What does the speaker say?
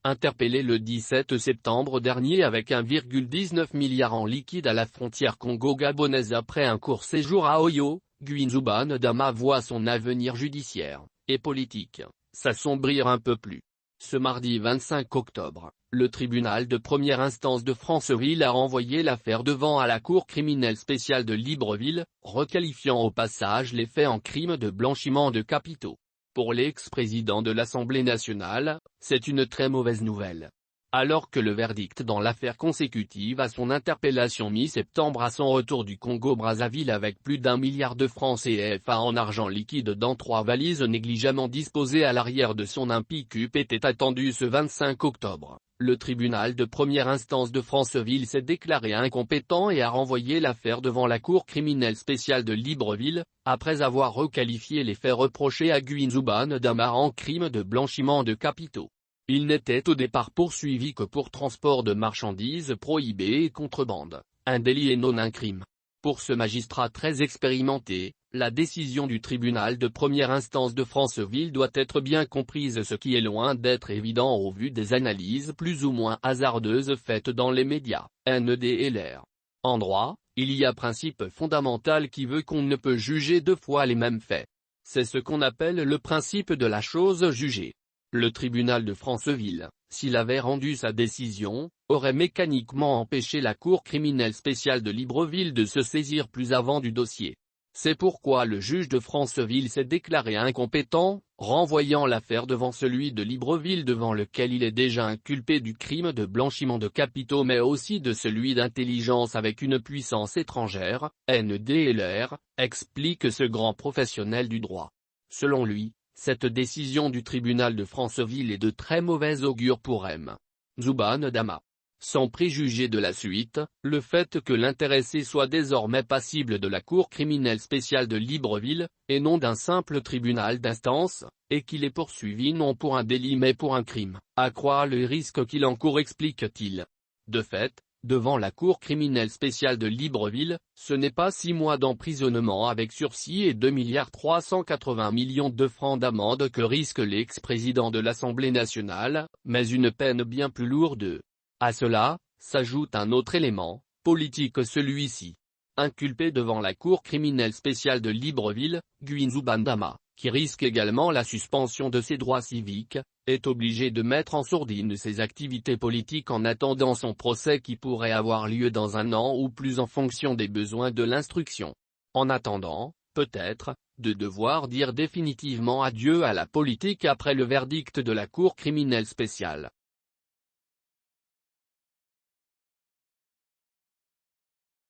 Interpellé le 17 septembre dernier avec 1,19 milliard en liquide à la frontière congo-gabonaise après un court séjour à Oyo, Guinzoubane Dama voit son avenir judiciaire et politique s'assombrir un peu plus. Ce mardi 25 octobre, le tribunal de première instance de Franceville a renvoyé l'affaire devant à la Cour criminelle spéciale de Libreville, requalifiant au passage les faits en crime de blanchiment de capitaux. Pour l'ex-président de l'Assemblée nationale, c'est une très mauvaise nouvelle. Alors que le verdict dans l'affaire consécutive à son interpellation mi-septembre à son retour du Congo-Brazzaville avec plus d'1 milliard de francs CFA en argent liquide dans 3 valises négligemment disposées à l'arrière de son pick-up était attendu ce 25 octobre, le tribunal de première instance de Franceville s'est déclaré incompétent et a renvoyé l'affaire devant la Cour criminelle spéciale de Libreville, après avoir requalifié les faits reprochés à Guinzoubane Dama en crime de blanchiment de capitaux. Il n'était au départ poursuivi que pour transport de marchandises prohibées et contrebande, un délit et non un crime. Pour ce magistrat très expérimenté, la décision du tribunal de première instance de Franceville doit être bien comprise, ce qui est loin d'être évident au vu des analyses plus ou moins hasardeuses faites dans les médias, NEDLR. En droit, il y a principe fondamental qui veut qu'on ne peut juger 2 fois les mêmes faits. C'est ce qu'on appelle le principe de la chose jugée. Le tribunal de Franceville, s'il avait rendu sa décision, aurait mécaniquement empêché la Cour criminelle spéciale de Libreville de se saisir plus avant du dossier. C'est pourquoi le juge de Franceville s'est déclaré incompétent, renvoyant l'affaire devant celui de Libreville devant lequel il est déjà inculpé du crime de blanchiment de capitaux mais aussi de celui d'intelligence avec une puissance étrangère, NEDLR, explique ce grand professionnel du droit. Selon lui, cette décision du tribunal de Franceville est de très mauvais augure pour M. Zoubane Dama. Sans préjuger de la suite, le fait que l'intéressé soit désormais passible de la Cour criminelle spéciale de Libreville, et non d'un simple tribunal d'instance, et qu'il est poursuivi non pour un délit mais pour un crime, accroît le risque qu'il encourt, explique-t-il. De fait, devant la Cour criminelle spéciale de Libreville, ce n'est pas 6 mois d'emprisonnement avec sursis et 2,380 milliards de francs d'amende que risque l'ex-président de l'Assemblée nationale, mais une peine bien plus lourde. À cela, s'ajoute un autre élément, politique celui-ci. Inculpé devant la Cour criminelle spéciale de Libreville, Guinzoubane Dama, qui risque également la suspension de ses droits civiques, est obligé de mettre en sourdine ses activités politiques en attendant son procès qui pourrait avoir lieu dans 1 an ou plus en fonction des besoins de l'instruction. En attendant, peut-être, de devoir dire définitivement adieu à la politique après le verdict de la Cour criminelle spéciale.